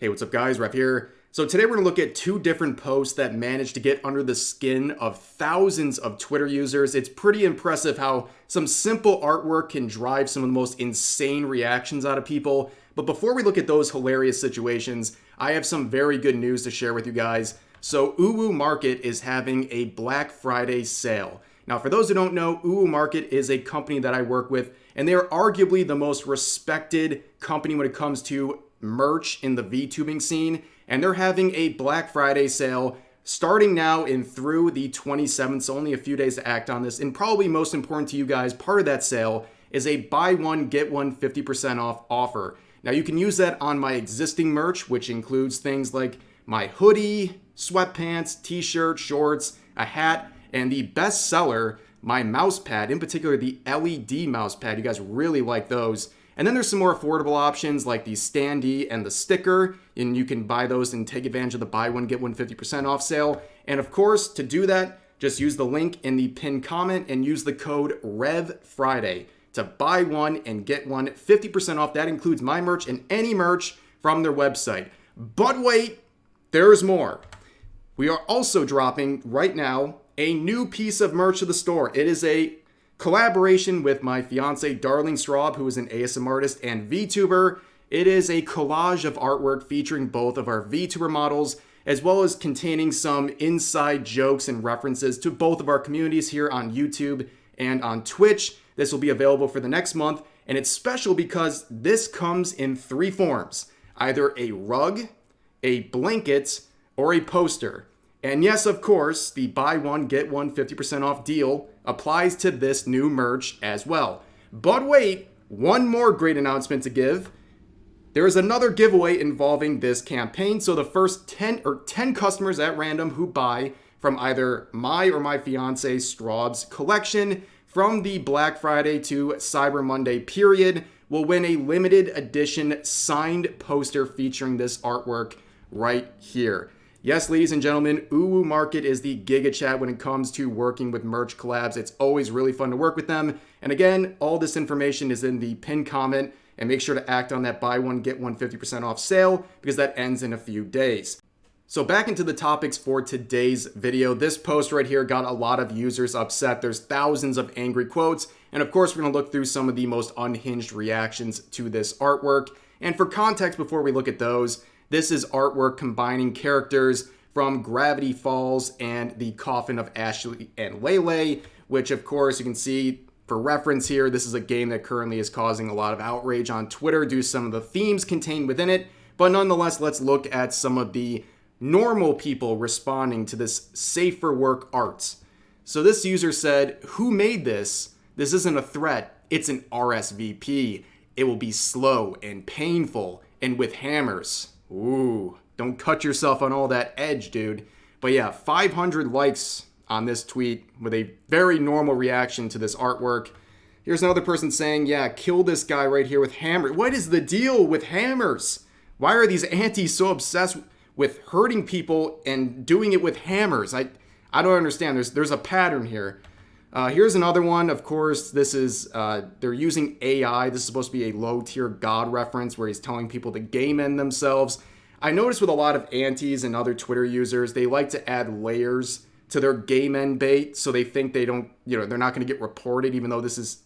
Hey, what's up guys, Ref here. So today we're going to look at two different posts that managed to get under the skin of thousands of Twitter users. It's pretty impressive how some simple artwork can drive some of the most insane reactions out of people. But before we look at those hilarious situations, I have some very good news to share with you guys. So UwuMarket is having a Black Friday sale. Now, for those who don't know, UwuMarket is a company that I work with, and they are arguably the most respected company when it comes to merch in the VTubing scene, and they're having a Black Friday sale starting now and through the 27th, so only a few days to act on this. And probably most important to you guys, part of that sale is a buy one, get one 50% off offer. Now you can use that on my existing merch, which includes things like my hoodie, sweatpants, t-shirt, shorts, a hat, and the best seller, my mouse pad, in particular the LED mouse pad. You guys really like those. And then there's some more affordable options like the standee and the sticker, and you can buy those and take advantage of the buy one, get one 50% off sale. And of course, to do that, just use the link in the pinned comment and use the code REVFRIDAY to buy one and get one 50% off. That includes my merch and any merch from their website. But wait, there's more. We are also dropping right now a new piece of merch to the store. It is a collaboration with my fiance, Darling Straub, who is an ASM artist and VTuber. It is a collage of artwork featuring both of our VTuber models, as well as containing some inside jokes and references to both of our communities here on YouTube and on Twitch. This will be available for the next month, and it's special because this comes in three forms: either a rug, a blanket, or a poster. And yes, of course, the buy one, get one 50% off deal applies to this new merch as well. But wait, one more great announcement to give. There is another giveaway involving this campaign. So the first 10 customers at random who buy from either my or my fiance Straub's collection from the Black Friday to Cyber Monday period will win a limited edition signed poster featuring this artwork right here. Yes, ladies and gentlemen, UwuMarket is the Giga Chat when it comes to working with merch collabs. It's always really fun to work with them. And again, all this information is in the pinned comment, and make sure to act on that buy one, get one 50% off sale because that ends in a few days. So back into the topics for today's video. This post right here got a lot of users upset. There's thousands of angry quotes. And of course, we're gonna look through some of the most unhinged reactions to this artwork. And for context, before we look at those, this is artwork combining characters from Gravity Falls and the Coffin of Ashley and Leyley, which of course you can see for reference here. This is a game that currently is causing a lot of outrage on Twitter due to some of the themes contained within it. But nonetheless, let's look at some of the normal people responding to this safe for work art. So this user said, "Who made this? This isn't a threat, it's an RSVP. It will be slow and painful and with hammers." Ooh, don't cut yourself on all that edge, dude. But yeah, 500 likes on this tweet with a very normal reaction to this artwork. Here's another person saying, yeah, kill this guy right here with hammer. What is the deal with hammers? Why are these antis so obsessed with hurting people and doing it with hammers? I don't understand. There's a pattern here. Here's another one. Of course, this is, they're using AI. This is supposed to be a low-tier God reference where he's telling people to game end themselves. I noticed with a lot of antis and other Twitter users, they like to add layers to their game end bait, so they think they don't, they're not going to get reported, even though this is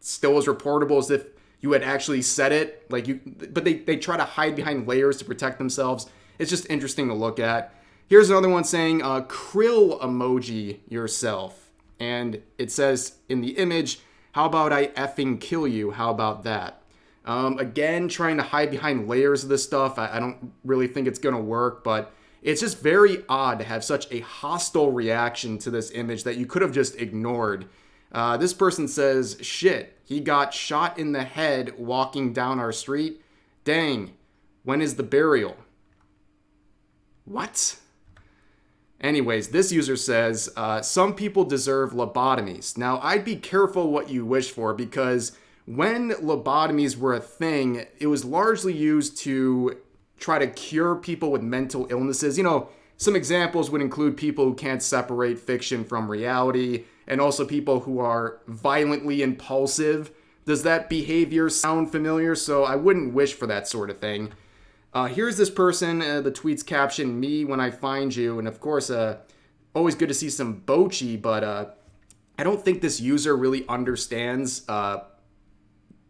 still as reportable as if you had actually said it. But they try to hide behind layers to protect themselves. It's just interesting to look at. Here's another one saying, krill emoji yourself. And it says in the image, how about I effing kill you? How about that? Again, trying to hide behind layers of this stuff. I don't really think it's going to work, but it's just very odd to have such a hostile reaction to this image that you could have just ignored. This person says, shit, he got shot in the head walking down our street. Dang, when is the burial? What? Anyways, this user says, some people deserve lobotomies. Now, I'd be careful what you wish for because when lobotomies were a thing, it was largely used to try to cure people with mental illnesses. Some examples would include people who can't separate fiction from reality and also people who are violently impulsive. Does that behavior sound familiar? So I wouldn't wish for that sort of thing. Here's this person, the tweet's caption, "Me when I find you." And of course, always good to see some bochi, but I don't think this user really understands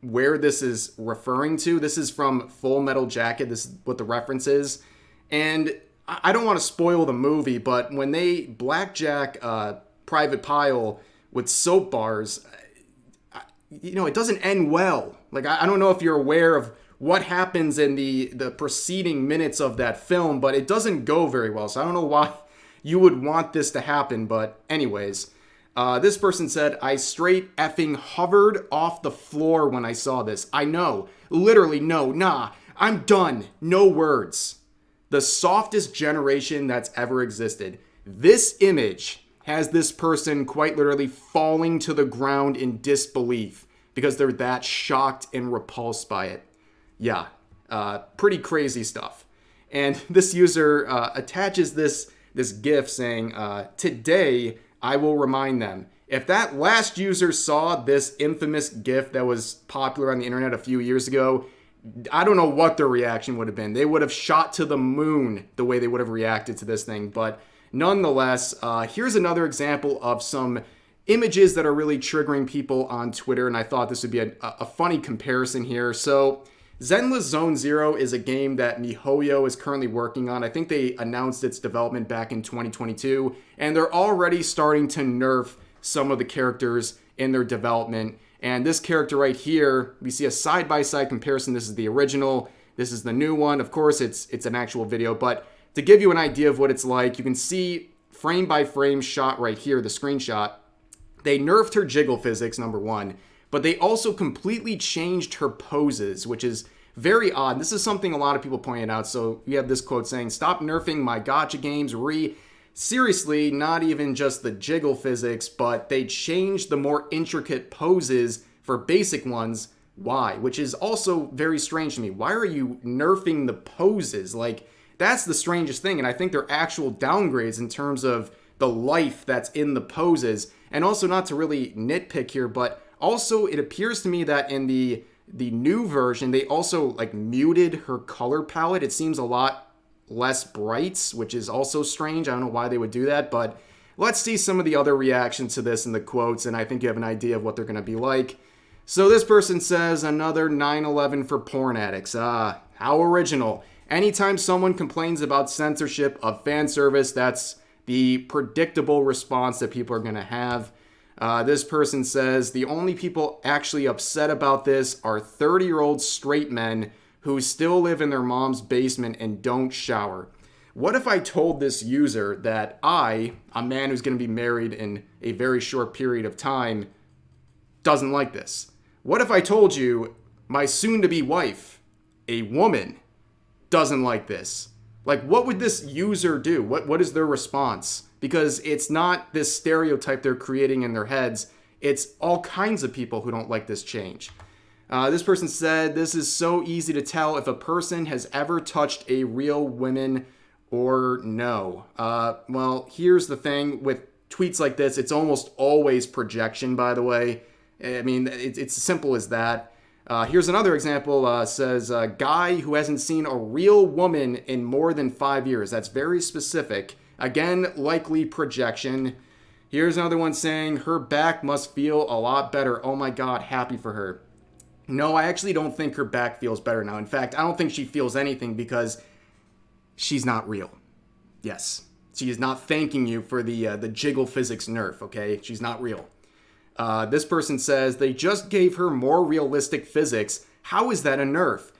where this is referring to. This is from Full Metal Jacket. This is what the reference is. And I don't want to spoil the movie, but when they blackjack Private Pyle with soap bars, it doesn't end well. Like, I don't know if you're aware of what happens in the preceding minutes of that film, but it doesn't go very well. So I don't know why you would want this to happen. But anyways, this person said, "I straight effing hovered off the floor when I saw this. I know. Literally, no. Nah. I'm done. No words." The softest generation that's ever existed. This image has this person quite literally falling to the ground in disbelief because they're that shocked and repulsed by it. Yeah, pretty crazy stuff. And this user attaches this GIF saying, "Today I will remind them." If that last user saw this infamous GIF that was popular on the internet a few years ago, I don't know what their reaction would have been. They would have shot to the moon the way they would have reacted to this thing. But nonetheless, here's another example of some images that are really triggering people on Twitter, and I thought this would be a funny comparison here. So Zenless Zone Zero is a game that MiHoYo is currently working on. I think they announced its development back in 2022, and they're already starting to nerf some of the characters in their development. And this character right here, we see a side-by-side comparison. This is the original. This is the new one. Of course, it's an actual video, but to give you an idea of what it's like, you can see frame-by-frame shot right here, the screenshot. They nerfed her jiggle physics, number one, but they also completely changed her poses, which is very odd. This is something a lot of people pointed out. So we have this quote saying, "Stop nerfing my gacha games, Seriously, not even just the jiggle physics, but they changed the more intricate poses for basic ones. Why?" Which is also very strange to me. Why are you nerfing the poses? Like, that's the strangest thing. And I think they're actual downgrades in terms of the life that's in the poses. And also, not to really nitpick here, but also it appears to me that in the new version, they also like muted her color palette. It seems a lot less brights, which is also strange. I don't know why they would do that, but let's see some of the other reactions to this in the quotes, and I think you have an idea of what they're going to be like. So this person says, "Another 9/11 for porn addicts. How original. Anytime someone complains about censorship of fan service, that's the predictable response that people are going to have." This person says, "The only people actually upset about this are 30-year-old straight men who still live in their mom's basement and don't shower." What if I told this user that I, a man who's going to be married in a very short period of time, doesn't like this? What if I told you my soon-to-be wife, a woman, doesn't like this? Like, what would this user do? What is their response? Because it's not this stereotype they're creating in their heads. It's all kinds of people who don't like this change. This person said, "This is so easy to tell if a person has ever touched a real woman or no." Well, here's the thing with tweets like this. It's almost always projection, by the way. I mean, it's as simple as that. Here's another example. Says, "A guy who hasn't seen a real woman in more than 5 years." That's very specific. Again, likely projection. Here's another one saying, "Her back must feel a lot better. Oh my God, happy for her." No, I actually don't think her back feels better now. In fact, I don't think she feels anything because she's not real. Yes, she is not thanking you for the jiggle physics nerf, okay? She's not real. This person says, "They just gave her more realistic physics. How is that a nerf?"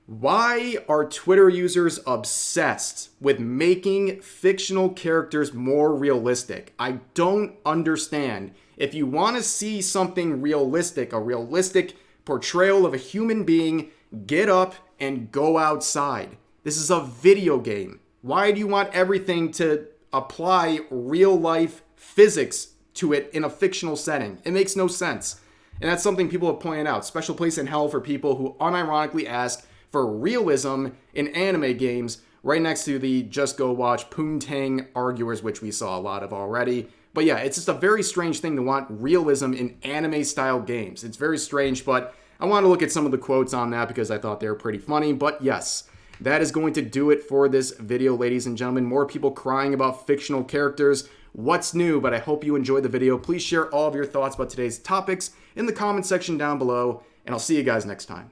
Why are Twitter users obsessed with making fictional characters more realistic? I don't understand. If you want to see something realistic, a realistic portrayal of a human being, get up and go outside. This is a video game. Why do you want everything to apply real life physics to it in a fictional setting? It makes no sense. And that's something people have pointed out. Special place in hell for people who unironically ask for realism in anime games, right next to the just go watch Poontang arguers, which we saw a lot of already. But yeah, it's just a very strange thing to want realism in anime-style games. It's very strange, but I want to look at some of the quotes on that because I thought they were pretty funny. But yes, that is going to do it for this video, ladies and gentlemen. More people crying about fictional characters. What's new? But I hope you enjoyed the video. Please share all of your thoughts about today's topics in the comment section down below, and I'll see you guys next time.